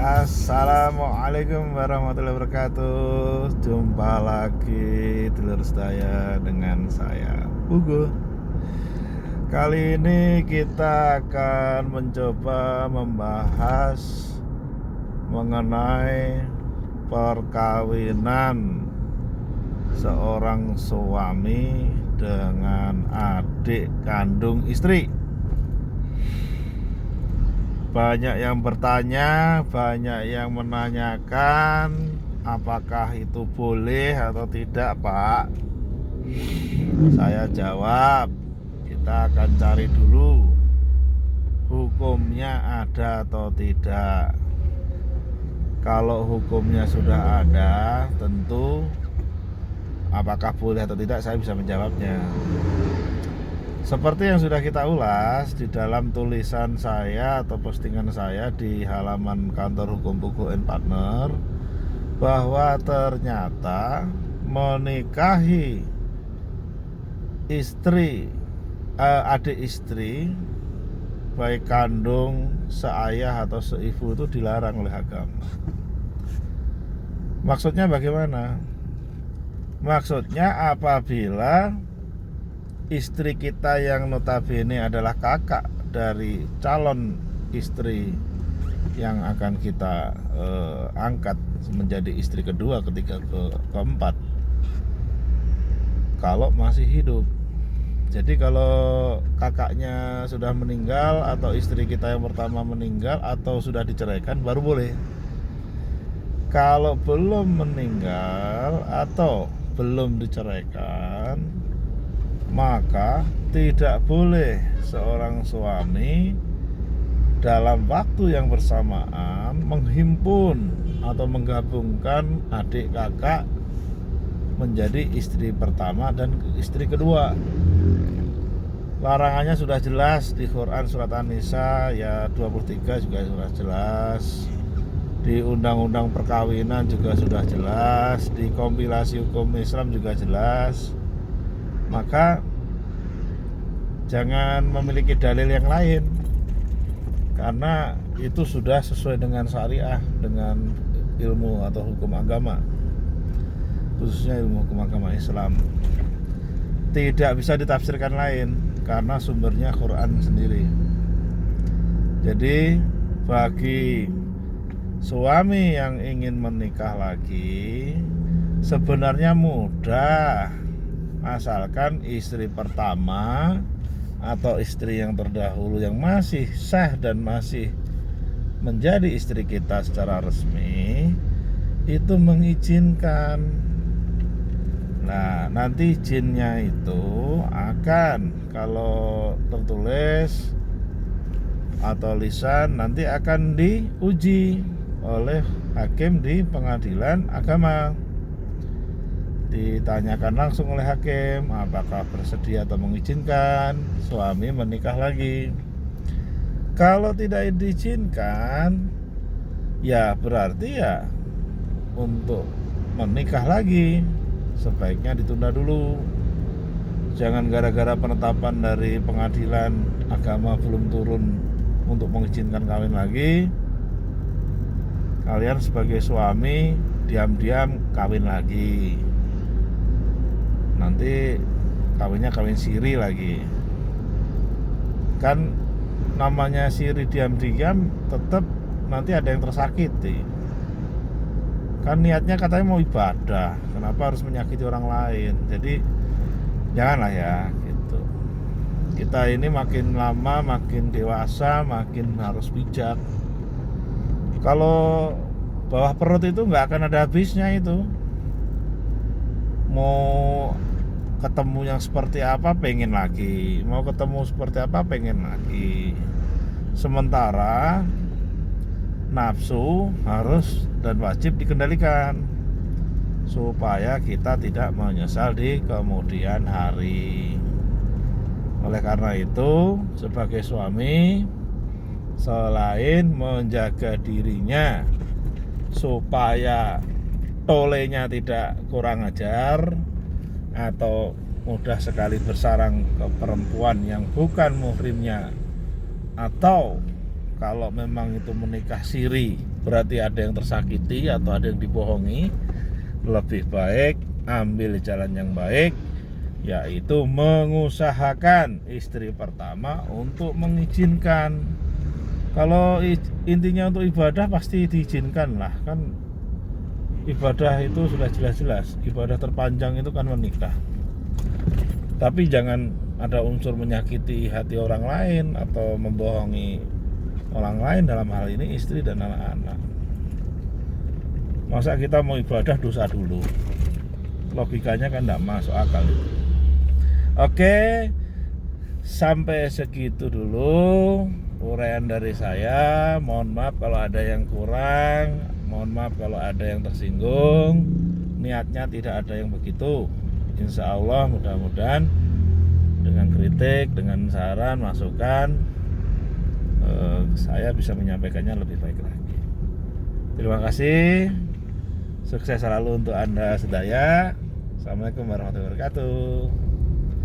Assalamualaikum warahmatullahi wabarakatuh. Jumpa lagi dulur saya dengan saya Hugo. Kali ini kita akan mencoba membahas mengenai perkawinan seorang suami dengan adik kandung istri. Banyak yang bertanya, banyak yang menanyakan apakah itu boleh atau tidak, Pak. Saya jawab, kita akan cari dulu hukumnya ada atau tidak. Kalau hukumnya sudah ada, tentu apakah boleh atau tidak saya bisa menjawabnya. Seperti yang sudah kita ulas di dalam tulisan saya atau postingan saya di halaman kantor hukum Pugu & Partner, bahwa ternyata menikahi istri, adik istri baik kandung, seayah atau seibu itu dilarang oleh agama. Maksudnya bagaimana? Maksudnya apabila istri kita yang notabene adalah kakak dari calon istri yang akan kita angkat menjadi istri kedua, ketiga, keempat, kalau masih hidup. Jadi kalau kakaknya sudah meninggal atau istri kita yang pertama meninggal atau sudah diceraikan baru boleh. Kalau belum meninggal atau belum diceraikan, maka tidak boleh seorang suami dalam waktu yang bersamaan menghimpun atau menggabungkan adik kakak menjadi istri pertama dan istri kedua. Larangannya sudah jelas di Quran surat An-Nisa ya 23 juga sudah jelas. Di undang-undang perkawinan juga sudah jelas, di kompilasi hukum Islam juga jelas. Maka jangan memiliki dalil yang lain, karena itu sudah sesuai dengan syariah, dengan ilmu atau hukum agama, khususnya ilmu hukum agama Islam. Tidak bisa ditafsirkan lain karena sumbernya Quran sendiri. Jadi bagi suami yang ingin menikah lagi sebenarnya mudah, asalkan istri pertama atau istri yang terdahulu yang masih sah dan masih menjadi istri kita secara resmi itu mengizinkan. Nah, nanti izinnya itu akan, kalau tertulis atau lisan, nanti akan diuji oleh hakim di pengadilan agama. Ditanyakan langsung oleh hakim apakah bersedia atau mengizinkan suami menikah lagi. Kalau tidak diizinkan, ya berarti ya untuk menikah lagi sebaiknya ditunda dulu. Jangan gara-gara penetapan dari pengadilan agama belum turun untuk mengizinkan kawin lagi, kalian sebagai suami diam-diam kawin lagi. Nanti kawinnya kawin siri lagi. Kan namanya siri diam-diam, tetap nanti ada yang tersakiti. Kan niatnya katanya mau ibadah, kenapa harus menyakiti orang lain? Jadi janganlah ya gitu. Kita ini makin lama makin dewasa, makin harus bijak. Kalau bawah perut itu nggak akan ada habisnya itu. Mau ketemu yang seperti apa pengen lagi, mau ketemu seperti apa pengen lagi. Sementara nafsu harus dan wajib dikendalikan supaya kita tidak menyesal di kemudian hari. Oleh karena itu, sebagai suami, selain menjaga dirinya supaya tolenya tidak kurang ajar atau mudah sekali bersarang ke perempuan yang bukan muhrimnya, atau kalau memang itu menikah siri, berarti ada yang tersakiti atau ada yang dibohongi. Lebih baik ambil jalan yang baik, yaitu mengusahakan istri pertama untuk mengizinkan. Kalau intinya untuk ibadah pasti diizinkan lah, kan ibadah itu sudah jelas-jelas, ibadah terpanjang itu kan menikah. Tapi jangan ada unsur menyakiti hati orang lain atau membohongi orang lain, dalam hal ini istri dan anak-anak. Masa kita mau ibadah dosa dulu? Logikanya kan tidak masuk akal itu. Oke, sampai segitu dulu uraian dari saya. Mohon maaf kalau ada yang kurang, mohon maaf kalau ada yang tersinggung. Niatnya tidak ada yang begitu. Insya Allah mudah-mudahan dengan kritik, dengan saran, masukan, saya bisa menyampaikannya lebih baik lagi. Terima kasih. Sukses selalu untuk Anda sedaya. Assalamualaikum warahmatullahi wabarakatuh.